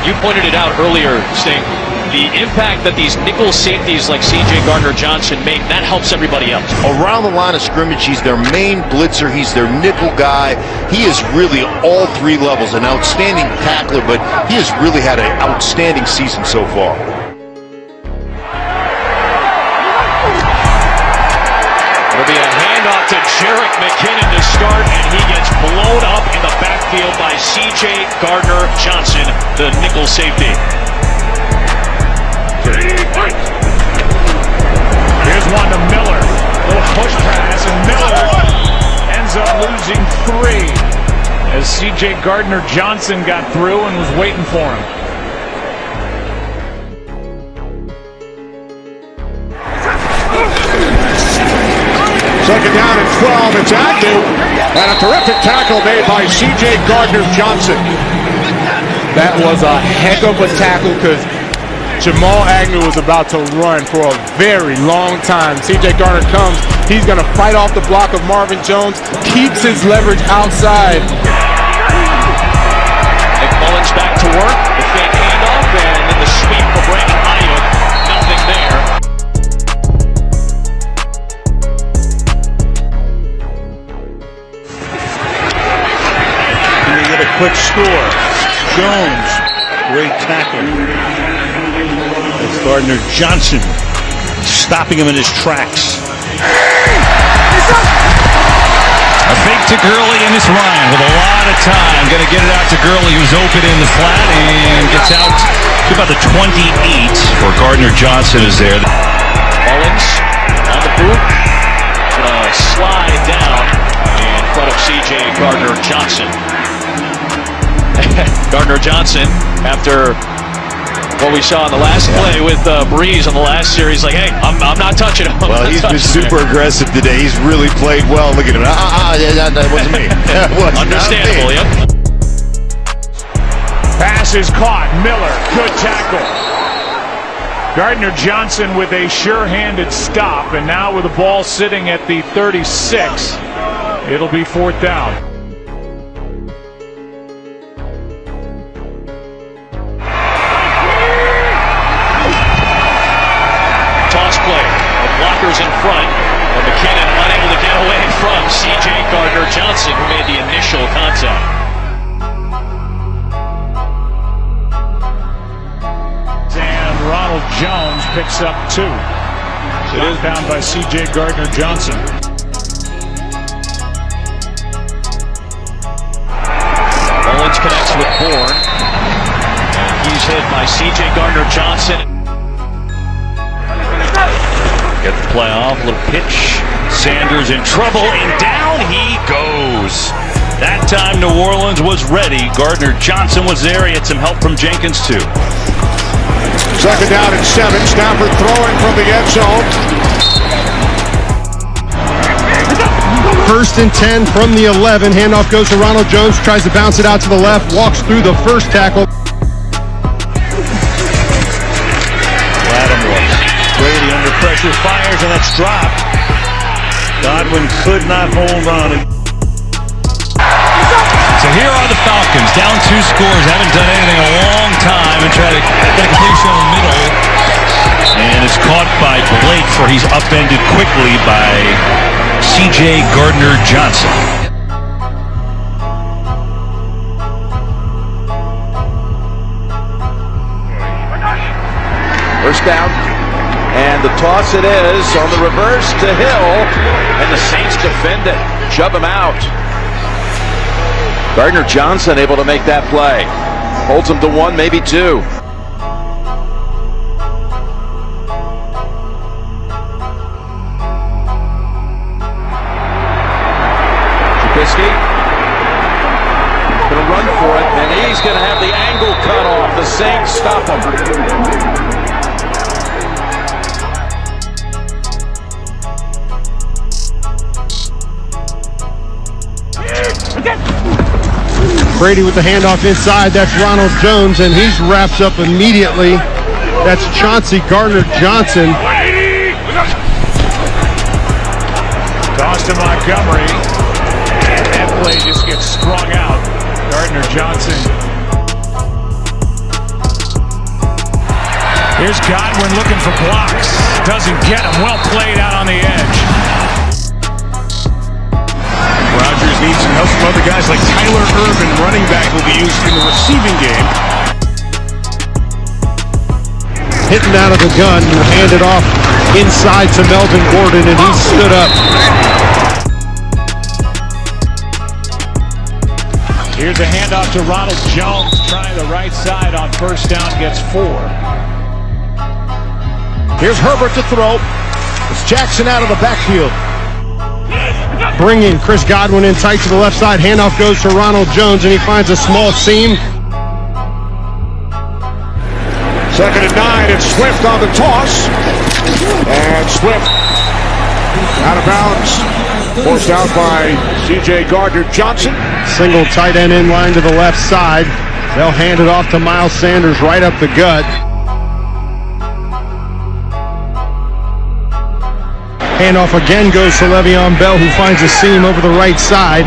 You pointed it out earlier, Sting. The impact that these nickel safeties like C.J. Gardner-Johnson make, that helps everybody else. Around the line of scrimmage, he's their main blitzer. He's their nickel guy. He is really all three levels, an outstanding tackler, but he has really had an outstanding season so far. It'll be a handoff to Jerick McKinnon to start, and he gets blown up in the backfield by C.J. Gardner-Johnson, the nickel safety. Here's one to Miller. Little push pass, and Miller ends up losing 3 as C.J. Gardner-Johnson got through and was waiting for him. Second down and 12. It's Agnew. And a terrific tackle made by C.J. Gardner-Johnson. That was a heck of a tackle because Jamal Agnew was about to run for a very long time. C.J. Gardner comes. He's going to fight off the block of Marvin Jones. Keeps his leverage outside. McMullen's back to work. The fake handoff and then the sweep for Brandon Ayuk. Nothing there. And they get a quick score. Jones, great tackle. It's Gardner-Johnson stopping him in his tracks. A fake to Gurley, and it's Ryan with a lot of time. Going to get it out to Gurley, who's open in the flat, and gets out to about the 28 for Gardner-Johnson is there. Mullins on the boot. Gonna slide down in front of C.J. Gardner-Johnson. Gardner-Johnson, after what we saw in the last play with Breeze on the last series, like, hey, I'm not touching him. Well, he's been super aggressive today. He's really played well. Look at him. That wasn't me. That was understandable, not me. yep. Pass is caught. Miller, good tackle. Gardner-Johnson with a sure-handed stop, and now with the ball sitting at the 36, it'll be 4th down. Toss play. The blockers in front, and McKinnon unable to get away from C.J. Gardner-Johnson, who made the initial contact. And Ronald Jones picks up 2. It is down by C.J. Gardner-Johnson. Mullins connects with Bourne. And he's hit by C.J. Gardner-Johnson. Get the play off, little pitch. Sanders in trouble, and down he goes. That time New Orleans was ready. Gardner-Johnson was there. He had some help from Jenkins too. Second down and 7. Stafford throwing from the end zone. 1st and 10 from the 11. Handoff goes to Ronald Jones. Tries to bounce it out to the left. Walks through the first tackle. Brady under pressure, fires, and that's dropped. Godwin could not hold on. So here are the Falcons, down 2 scores, haven't done anything in a long time, and try to get a completion in the middle. And it's caught by Blake, for he's upended quickly by C.J. Gardner-Johnson. First down, and the toss it is on the reverse to Hill, and the Saints defend it, shove him out. Gardner-Johnson able to make that play, holds him to 1, maybe 2. Trubisky gonna run for it, and he's gonna have the angle cut off. The Saints stop him. Brady with the handoff inside. That's Ronald Jones, and he wraps up immediately. That's Chauncey Gardner-Johnson. Toss to Montgomery, and that play just gets strung out. Gardner-Johnson Here's Godwin looking for blocks. Doesn't get him. Well played out on the edge. Rodgers needs some help from other guys like Tyler Irvin, running back, will be used in the receiving game. Hitting out of the gun, handed off inside to Melvin Gordon, and he stood up. Here's a handoff to Ronald Jones, trying the right side on first down, gets 4. Here's Herbert to throw. It's Jackson out of the backfield. Bringing Chris Godwin in tight to the left side. Handoff goes to Ronald Jones, and he finds a small seam. 2nd and 9, it's Swift on the toss. And Swift out of bounds. Forced out by C.J. Gardner-Johnson. Single tight end in line to the left side. They'll hand it off to Miles Sanders right up the gut. Handoff again goes to Le'Veon Bell, who finds a seam over the right side.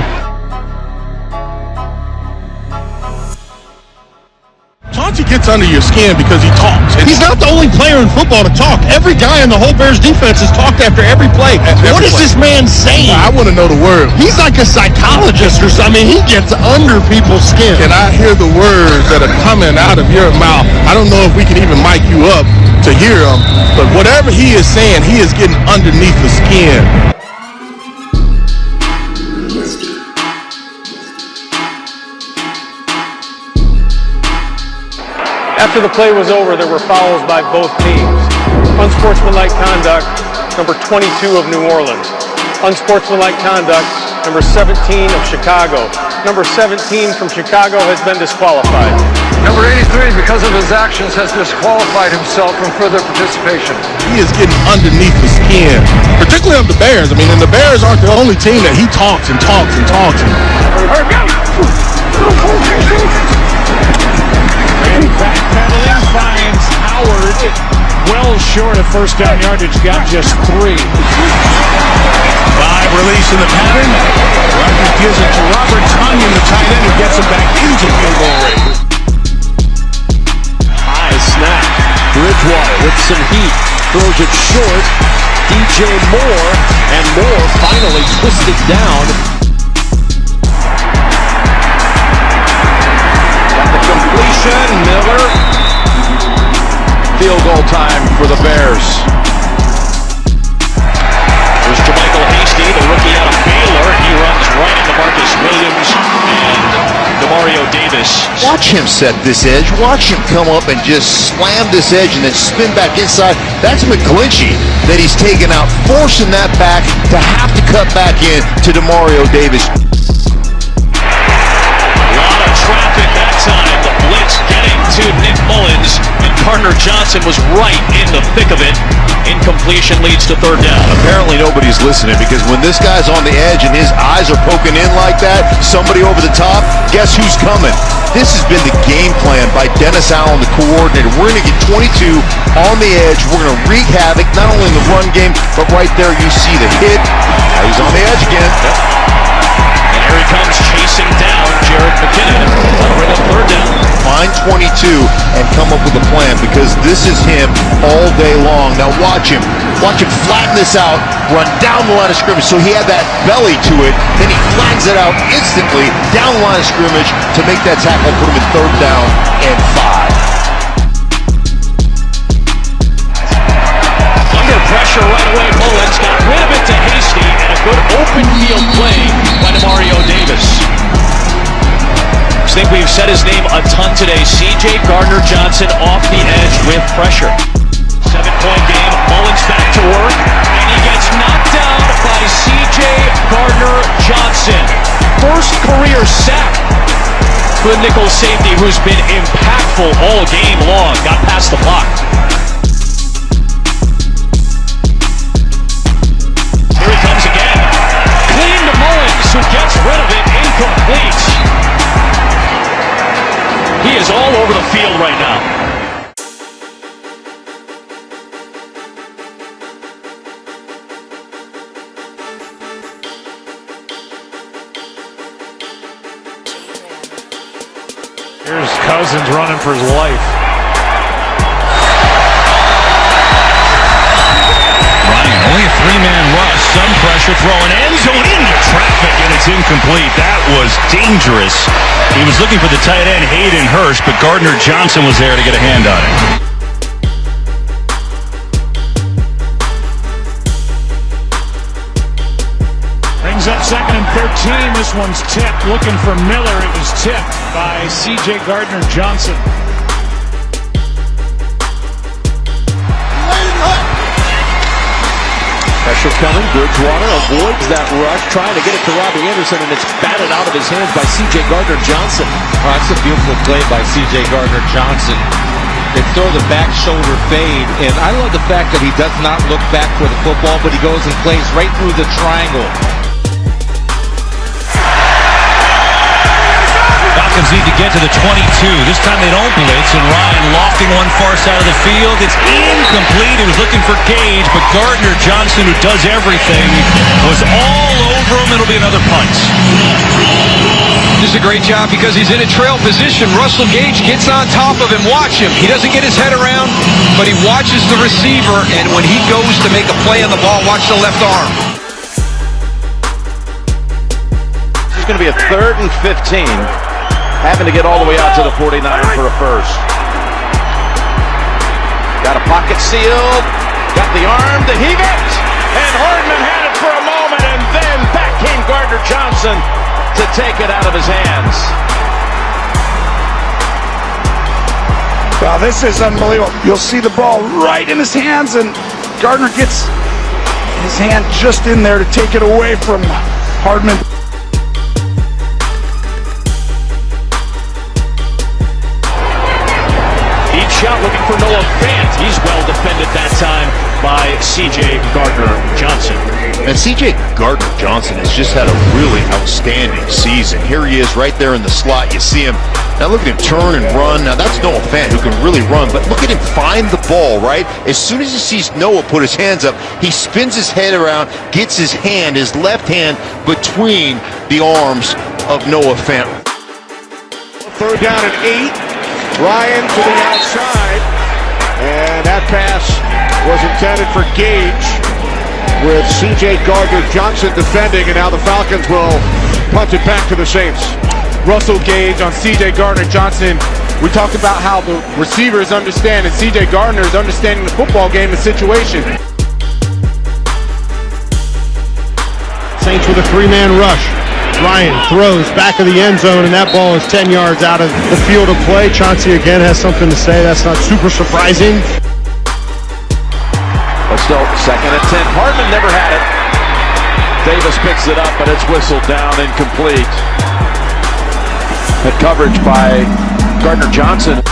Chauncey gets under your skin because he talks. He's not the only player in football to talk. Every guy in the whole Bears defense has talked after every play. What is this man saying? I want to know the word. He's like a psychologist or something. I mean, he gets under people's skin. Can I hear the words that are coming out of your mouth? I don't know if we can even mic you up to hear them, but whatever he is saying, he is getting underneath the skin. After the play was over, there were fouls by both teams. Unsportsmanlike conduct, number 22 of New Orleans. Unsportsmanlike conduct, number 17 of Chicago. Number 17 from Chicago has been disqualified. Number 83, because of his actions, has disqualified himself from further participation. He is getting underneath the skin, particularly of the Bears. I mean, and the Bears aren't the only team that he talks and talks and talks. And backpedaling finds Howard well short of first down yardage, got just 3. 5 release in the pattern. Rodgers gives it to Robert Tonyan, the tight end, who gets him back into field goal range. High snap. Bridgewater with some heat. Throws it short. DJ Moore. And Moore finally twisted down. Completion, Miller. Field goal time for the Bears. There's JaMycal Hasty, the rookie out of Baylor. He runs right into Marcus Williams and Demario Davis. Watch him set this edge. Watch him come up and just slam this edge and then spin back inside. That's ᵂᴰ⁴ that he's taken out, forcing that back to have to cut back in to Demario Davis. Traffic that time, the blitz getting to Nick Mullins, and Gardner-Johnson was right in the thick of it. Incompletion leads to 3rd down. Apparently nobody's listening, because when this guy's on the edge and his eyes are poking in like that, somebody over the top, guess who's coming? This has been the game plan by Dennis Allen, the coordinator. We're going to get 22 on the edge. We're going to wreak havoc, not only in the run game, but right there you see the hit. Now he's on the edge again. Yep. And here he comes chasing down Jerick McKinnon. That'll bring up 3rd down. Find 22 and come up with a plan, because this is him all day long. Now watch him flatten this out, run down the line of scrimmage. So he had that belly to it, then he flattens it out instantly down the line of scrimmage to make that tackle, put him in 3rd down and 5. Under pressure right away, Mullins got rid of it to Hasty, and a good open field play by Demario Davis. I think we've said his name a ton today. C.J. Gardner-Johnson off the edge with pressure. 7-point game, Mullins back to work, and he gets knocked down by C.J. Gardner-Johnson. First career sack for the nickel safety, who's been impactful all game long. Got past the block. Here he comes again. Clean to Mullins, who gets rid of it, incomplete. He is all over the field right now. Here's Cousins running for his life. incomplete. That was dangerous. He was looking for the tight end, Hayden Hurst, but Gardner-Johnson was there to get a hand on it. Brings up 2nd and 13. This one's tipped. Looking for Miller. It was tipped by C.J. Gardner-Johnson. Pressure coming. Bridgewater avoids that rush, trying to get it to Robbie Anderson, and it's batted out of his hands by C.J. Gardner-Johnson. Oh, that's a beautiful play by C.J. Gardner-Johnson. They throw the back shoulder fade, and I love the fact that he does not look back for the football, but he goes and plays right through the triangle. Falcons need to get to the 22. This time they don't blitz, and Ryan lofting one far side of the field. It's incomplete. He was looking for Gage, but Gardner-Johnson, who does everything, was all over him. It'll be another punt. This is a great job because he's in a trail position. Russell Gage gets on top of him. Watch him. He doesn't get his head around, but he watches the receiver, and when he goes to make a play on the ball, watch the left arm. This is going to be a 3rd and 15. Having to get all the way out to the 49 for a first. Got a pocket sealed. Got the arm to heave it. And Hardman had it for a moment, and then back came Gardner-Johnson to take it out of his hands. Wow, this is unbelievable. You'll see the ball right in his hands, and Gardner gets his hand just in there to take it away from Hardman. Shot looking for Noah Fant. He's well defended that time by C.J. Gardner-Johnson. And C.J. Gardner-Johnson has just had a really outstanding season. Here he is right there in the slot. You see him. Now look at him turn and run. Now that's Noah Fant who can really run, but look at him find the ball, right? As soon as he sees Noah put his hands up, he spins his head around, gets his left hand between the arms of Noah Fant. 3rd down and 8. Ryan to the outside, and that pass was intended for Gage with C.J. Gardner-Johnson defending, and now the Falcons will punt it back to the Saints. Russell Gage on C.J. Gardner-Johnson. We talked about how the receivers understand, and C.J. Gardner is understanding the football game and situation. Saints with a 3-man rush. Ryan throws back of the end zone, and that ball is 10 yards out of the field of play. Chauncey again has something to say. That's not super surprising. But still, 2nd and 10. Hardman never had it. Davis picks it up, but it's whistled down, incomplete. Good coverage by Gardner-Johnson.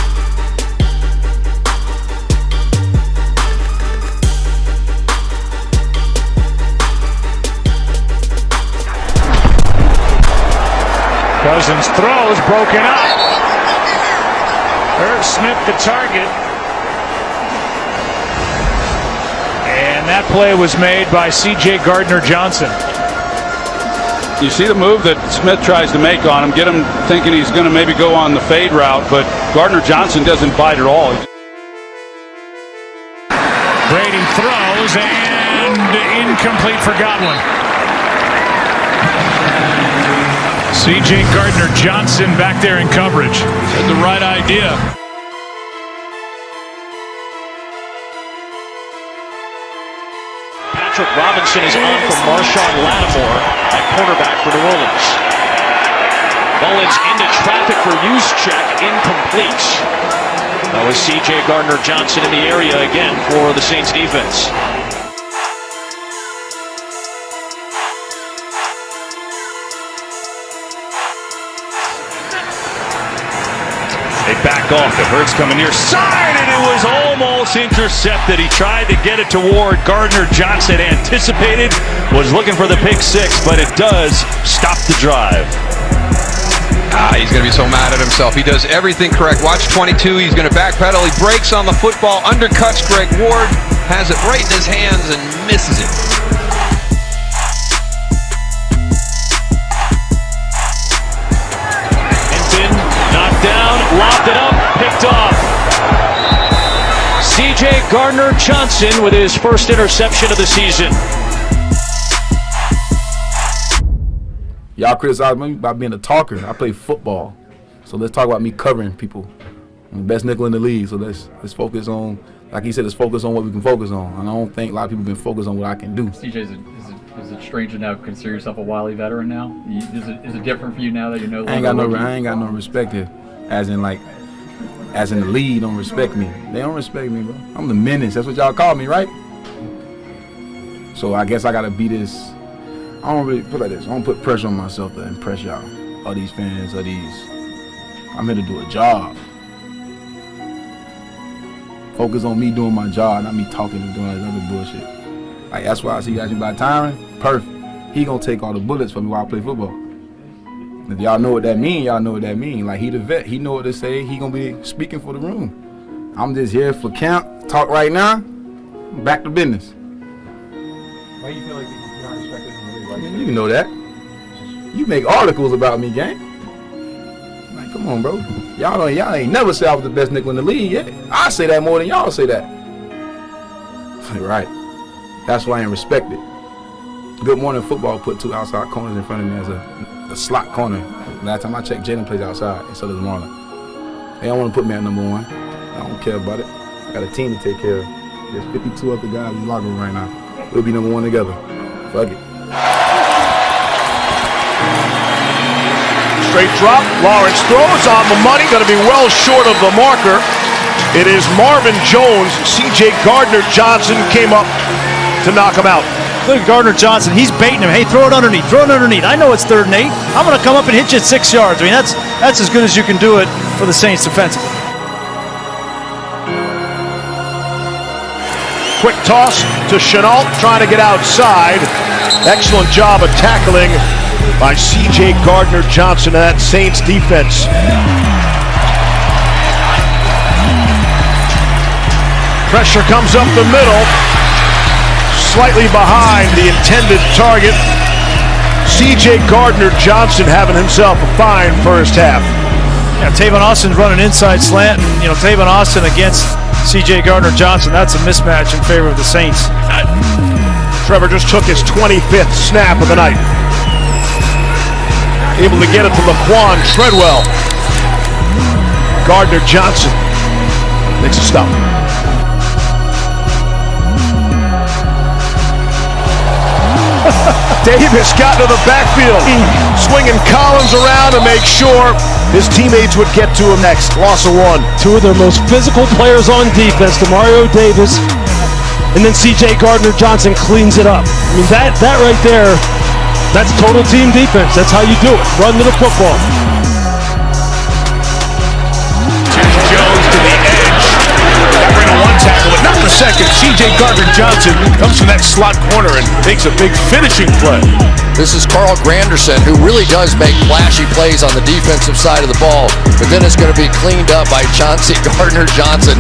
Cousins throws, broken up. Irv Smith the target. And that play was made by C.J. Gardner-Johnson. You see the move that Smith tries to make on him, get him thinking he's going to maybe go on the fade route, but Gardner-Johnson doesn't bite at all. Brady throws, and incomplete for Godwin. C.J. Gardner-Johnson back there in coverage. Had the right idea. Patrick Robinson is on for Marshawn Lattimore at cornerback for New Orleans. Mullins into traffic for Juszczyk, incomplete. That was C.J. Gardner-Johnson in the area again for the Saints defense. They back off. The Hurts coming near side, and it was almost intercepted. He tried to get it toward Gardner-Johnson, anticipated, was looking for the pick 6, but it does stop the drive. He's going to be so mad at himself. He does everything correct. Watch 22. He's going to backpedal. He breaks on the football, undercuts Greg Ward, has it right in his hands, and misses it. Lobbed it up, picked off. C.J. Gardner-Johnson with his first interception of the season. Y'all criticize me about being a talker. I play football. So let's talk about me covering people. I'm the best nickel in the league. So let's focus on, like he said, let's focus on what we can focus on. And I don't think a lot of people have been focused on what I can do. CJ, is it strange to now consider yourself a Wily veteran now? Is it different for you now that you know? I ain't got no respect here. As in the league don't respect me. They don't respect me, bro. I'm the menace. That's what y'all call me, right? So I guess I gotta be this. I don't really put like this. I don't put pressure on myself to impress y'all, or these fans, or these. I'm here to do a job. Focus on me doing my job, not me talking and doing other bullshit. Like that's why I see you asking about Tyron. Perfect. He gonna take all the bullets for me while I play football. If y'all know what that mean, y'all know what that mean. Like he the vet, he know what to say. He gonna be speaking for the room. I'm just here for camp, talk right now, back to business. Why do you feel like you're not respected in the league? Right? You know that. You make articles about me, gang. Like, come on, bro. Y'all ain't never say I was the best nickel in the league yet. I say that more than y'all say that. Right. That's why I ain't respected. Good Morning Football put 2 outside corners in front of me as a slot corner. Last time I checked, Jalen plays outside, and so does Marlon. They don't want to put me at number 1. I don't care about it. I got a team to take care of. There's 52 other guys in the locker room right now. We'll be number 1 together. Fuck it. Straight drop. Lawrence throws on the money. Going to be well short of the marker. It is Marvin Jones. C.J. Gardner-Johnson came up to knock him out. Look at Gardner-Johnson. He's baiting him. Hey, throw it underneath. Throw it underneath. I know it's 3rd and 8. I'm going to come up and hit you at 6 yards. I mean, that's as good as you can do it for the Saints defensively. Quick toss to Shenault, trying to get outside. Excellent job of tackling by C.J. Gardner-Johnson and that Saints defense. Pressure comes up the middle, slightly behind the intended target. C.J. Gardner-Johnson having himself a fine first half. Yeah, Tavon Austin's running inside slant, and Tavon Austin against C.J. Gardner-Johnson. That's a mismatch in favor of the Saints. Trevor just took his 25th snap of the night. Able to get it to ᵂᴰ⁴ᴸ. Gardner-Johnson makes a stop. Davis got to the backfield, swinging Collins around to make sure his teammates would get to him next. Loss of 1. 2 of their most physical players on defense, Demario Davis, and then C.J. Gardner-Johnson cleans it up. I mean, that right there, that's total team defense. That's how you do it. Run to the football. Jones to the edge. Got rid of 1 tackle, but not the second. C.J. Gardner-Johnson comes from that slot corner and makes a big finishing play. This is Carl Granderson, who really does make flashy plays on the defensive side of the ball, but then it's going to be cleaned up by Chauncey Gardner-Johnson,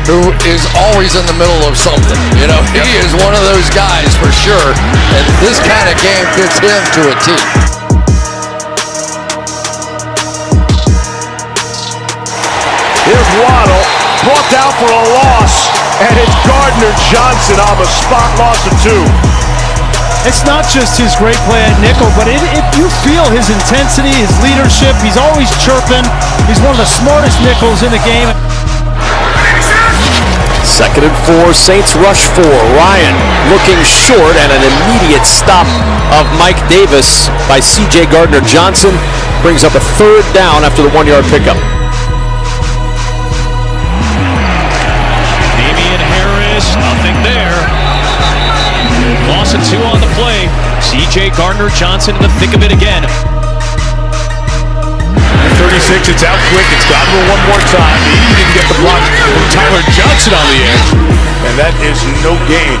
who is always in the middle of something. He is one of those guys for sure, and this kind of game fits him to a T. Here's Waddle, brought down for a loss, and it's Gardner-Johnson on the spot, loss of 2. It's not just his great play at nickel, but if you feel his intensity, his leadership, he's always chirping. He's one of the smartest nickels in the game. 2nd and 4, Saints rush 4. Ryan looking short, and an immediate stop of Mike Davis by C.J. Gardner-Johnson brings up a 3rd down after the 1-yard pickup. Nothing there. Loss of 2 on the play. C.J. Gardner-Johnson in the thick of it again. 36, it's out quick. It's Godwin one more time. He didn't get the block from Tyler Johnson on the edge, and that is no gain.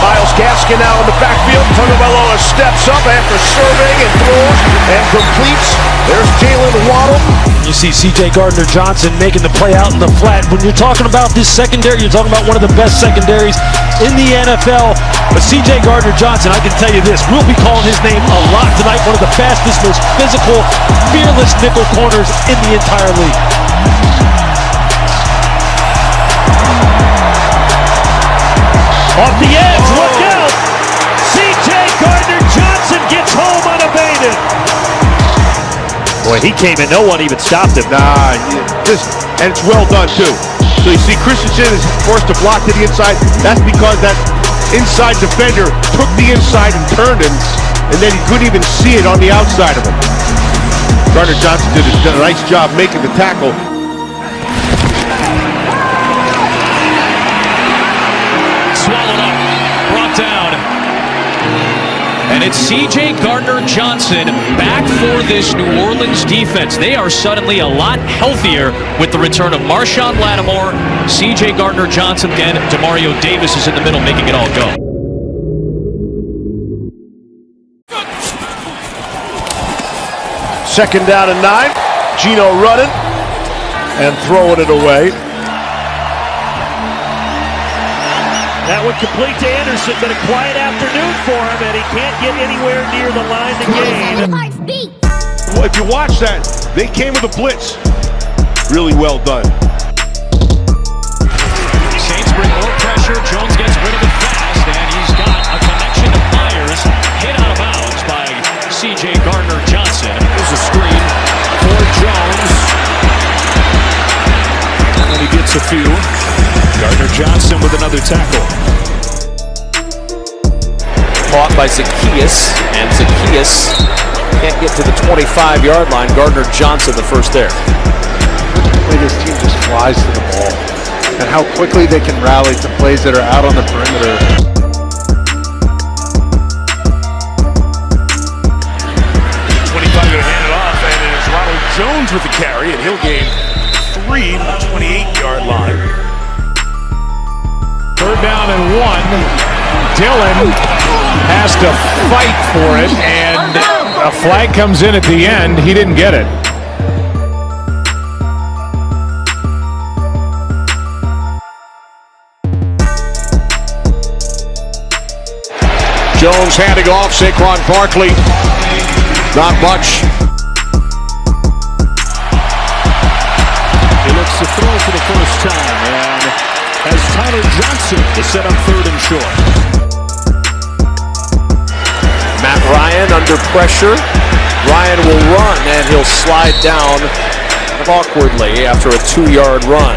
Myles Gaskin now in the backfield. Tagovailoa steps up after surveying and throws and completes. There's Jalen Waddle. You see C.J. Gardner-Johnson making the play out in the flat. When you're talking about this secondary, you're talking about one of the best secondaries in the NFL. But C.J. Gardner-Johnson, I can tell you this, we'll be calling his name a lot tonight. One of the fastest, most physical, fearless nickel corners in the entire league. Off the edge, look out! C.J. Gardner-Johnson gets home unabated. Boy, he came in, no one even stopped him. Nah, and it's well done too. So you see Christensen is forced to block to the inside. That's because that inside defender took the inside and turned him, and then he couldn't even see it on the outside of him. Gardner-Johnson did a nice job making the tackle. Swallowed up, brought down. And it's C.J. Gardner-Johnson back for this New Orleans defense. They are suddenly a lot healthier with the return of Marshawn Lattimore, C.J. Gardner-Johnson, and Demario Davis is in the middle making it all go. Second down and 9. Gino running and throwing it away. That would complete to Anderson, but a quiet afternoon for him, and he can't get anywhere near the line to gain. Well, if you watch that, they came with a blitz. Really well done. Saints bring more pressure. Jones gets rid of it fast, and he's got a connection to Myers. Hit out of bounds by C.J. Gardner-Johnson. There's a screen for Jones. And he gets a few. Gardner-Johnson with another tackle. Caught by Zacchaeus, and Zacchaeus can't get to the 25-yard line. Gardner-Johnson the first there. The way this team just flies to the ball, and how quickly they can rally to plays that are out on the perimeter. 25 going to hand it off, and it is Ronald Jones with the carry, and he'll gain 3 from the 28-yard line. Third down and 1. Dillon has to fight for it, and a flag comes in at the end. He didn't get it. Jones handing off Saquon Barkley. Not much. He looks to throw for the first time, and has Tyler Johnson to set up third and short. Matt Ryan under pressure. Ryan will run, and he'll slide down awkwardly after a 2-yard run.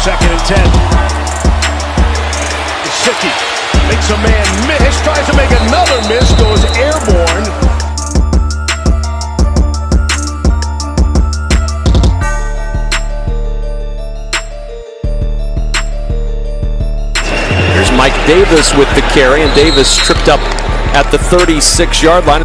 Second and 10. Gesicki makes a man miss, tries to make another miss, goes airborne. Here's Mike Davis with the carry, and Davis tripped up at the 36-yard line.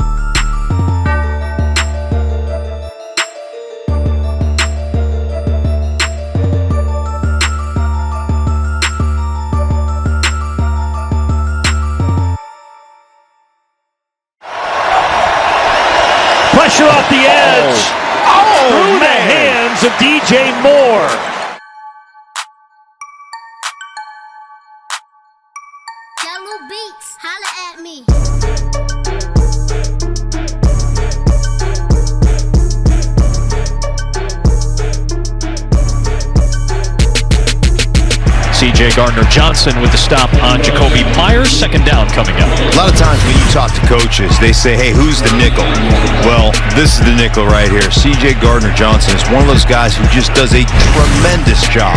Pressure off the edge. Through the hands of DJ Moore. Yellow Beats, holla at me. C.J. Gardner-Johnson with the stop on Jacoby Myers. Second down coming up. A lot of times when you talk to coaches, they say, hey, who's the nickel? Well, this is the nickel right here. C.J. Gardner-Johnson is one of those guys who just does a tremendous job.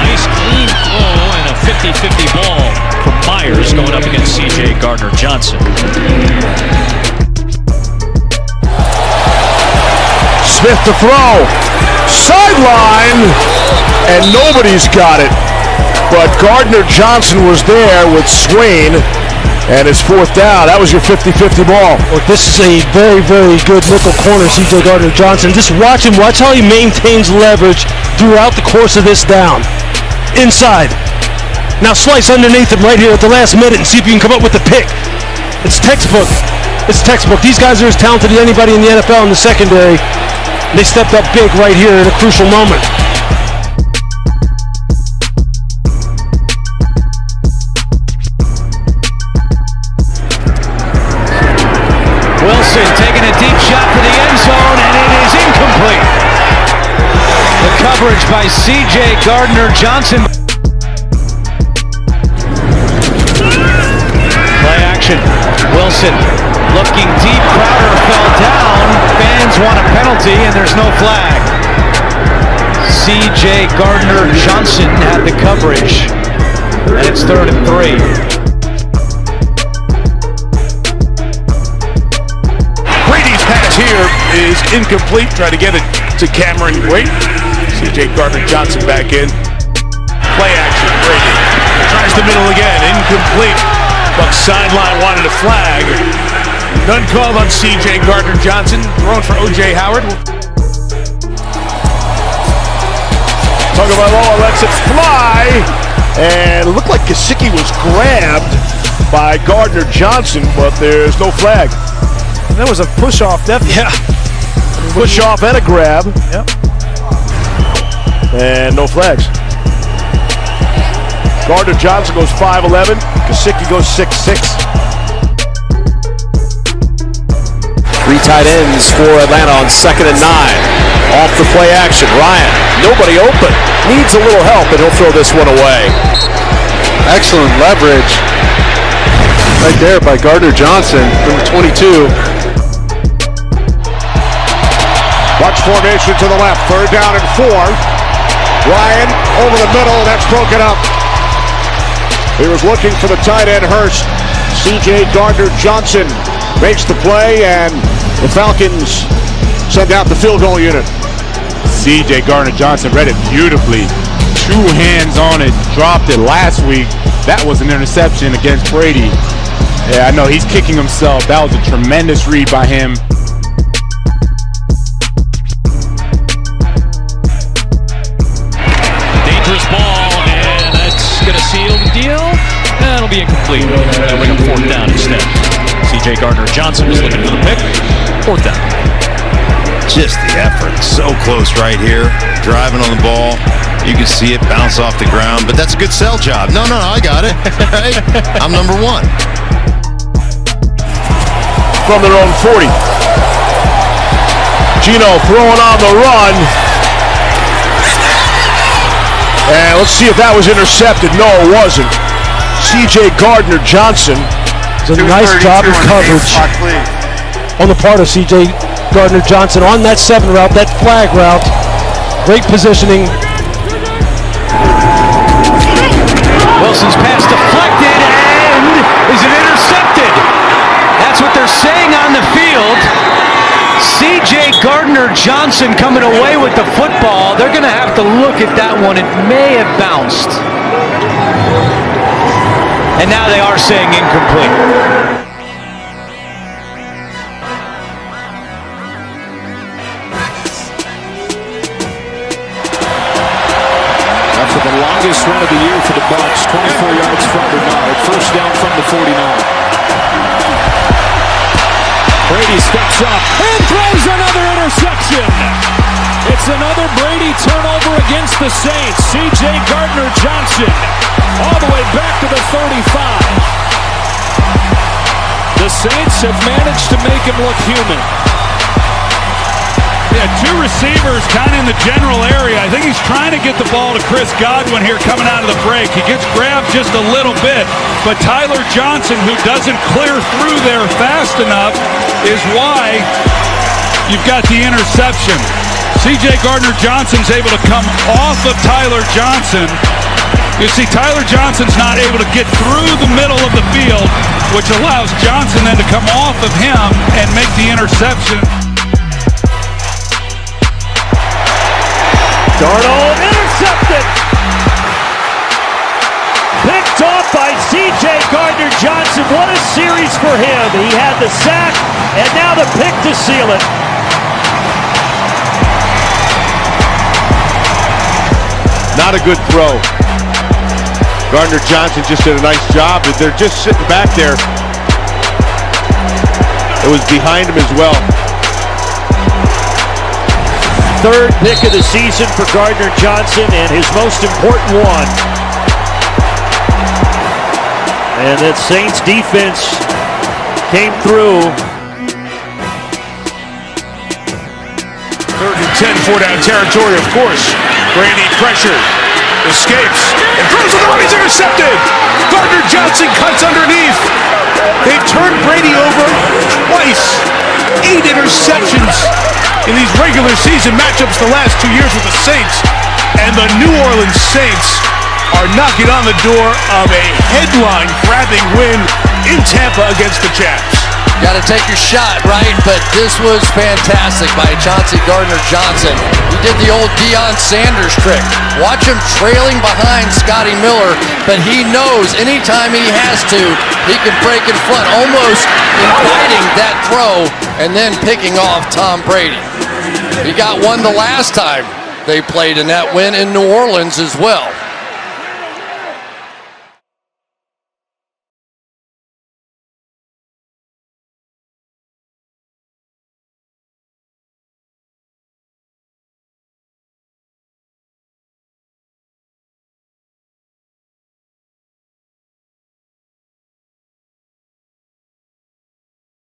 Nice clean throw and a 50-50 ball from Myers going up against C.J. Gardner-Johnson. Smith to throw. Sideline, and nobody's got it. But Gardner-Johnson was there with Swain, and it's fourth down. That was your 50-50 ball. Well, this is a very, very good nickel corner, C.J. Gardner-Johnson. Just watch him. Watch how he maintains leverage throughout the course of this down. Inside. Now slice underneath him right here at the last minute and see if you can come up with the pick. It's textbook. It's textbook. These guys are as talented as anybody in the NFL in the secondary. They stepped up big right here at a crucial moment. Wilson taking a deep shot for the end zone, and it is incomplete. The coverage by C.J. Gardner-Johnson. Play action. Wilson looking deep. Crowder fell down. Fans want a penalty, and there's no flag. C.J. Gardner-Johnson had the coverage, and it's 3rd and 3. Brady's pass here is incomplete. Try to get it to Cameron Wait. C.J. Gardner-Johnson back in. Play action. Brady tries the middle again. Incomplete. Bucks sideline wanted a flag. None called on C.J. Gardner-Johnson. Thrown for O.J. Howard. Tagovailoa lets it fly. And it looked like Gesicki was grabbed by Gardner-Johnson, but there's no flag. And there was a push-off, definitely. Yeah. Push-off and a grab. Yep. And no flags. Gardner-Johnson goes 5'11". Gesicki goes 6'6". 3 tight ends for Atlanta on 2nd and 9. Off the play action. Ryan, nobody open. Needs a little help, and he'll throw this one away. Excellent leverage right there by Gardner-Johnson, number 22. Watch formation to the left. 3rd down and 4. Ryan over the middle. That's broken up. He was looking for the tight end Hurst. C.J. Gardner-Johnson makes the play, and the Falcons send out the field goal unit. C.J. Gardner-Johnson read it beautifully. 2 hands on it, dropped it last week. That was an interception against Brady. Yeah, I know he's kicking himself. That was a tremendous read by him. Dangerous ball, and that's going to seal the deal. That'll be incomplete. They'll bring up 4th down instead. C.J. Gardner-Johnson was looking for the pick. 4th down. Just the effort. So close right here. Driving on the ball. You can see it bounce off the ground, but that's a good sell job. No, I got it. Right? I'm number 1. From their own 40. Gino throwing on the run. And let's see if that was intercepted. No, it wasn't. C.J. Gardner-Johnson. It's a nice job of coverage on the part of C.J. Gardner-Johnson on that 7 route, that flag route. Great positioning. Wilson's pass deflected, and is it intercepted? That's what they're saying on the field. C.J. Gardner-Johnson coming away with the football. They're going to have to look at that one. It may have bounced. And now they are saying incomplete. After the longest run of the year for the Bucs, 24 yards from Bernard. 1st down from the 49. Brady steps up and throws another interception. It's another Brady turnover against the Saints. C.J. Gardner-Johnson all the way back to the 35. The Saints have managed to make him look human. Yeah, 2 receivers kind of in the general area. I think he's trying to get the ball to Chris Godwin here coming out of the break. He gets grabbed just a little bit, but Tyler Johnson, who doesn't clear through there fast enough, is why you've got the interception. C.J. Gardner-Johnson's able to come off of Tyler Johnson. You see, Tyler Johnson's not able to get through the middle of the field, which allows Johnson then to come off of him and make the interception. Darnold intercepted. Picked off by C.J. Gardner-Johnson. What a series for him. He had the sack and now the pick to seal it. Not a good throw. Gardner-Johnson just did a nice job. They're just sitting back there. It was behind him as well. 3rd pick of the season for Gardner-Johnson and his most important one. And that Saints defense came through. 3rd and 10, 4-down territory, of course. Brady pressured, escapes, and throws to the right. He's intercepted. Gardner-Johnson cuts underneath. They've turned Brady over twice. 8 interceptions in these regular season matchups the last 2 years with the Saints. And the New Orleans Saints are knocking on the door of a headline-grabbing win in Tampa against the Jets. Got to take your shot, right? But this was fantastic by Chauncey Gardner-Johnson. He did the old Deion Sanders trick. Watch him trailing behind Scotty Miller, but he knows anytime he has to, he can break in front, almost inviting that throw and then picking off Tom Brady. He got one the last time they played in that win in New Orleans as well.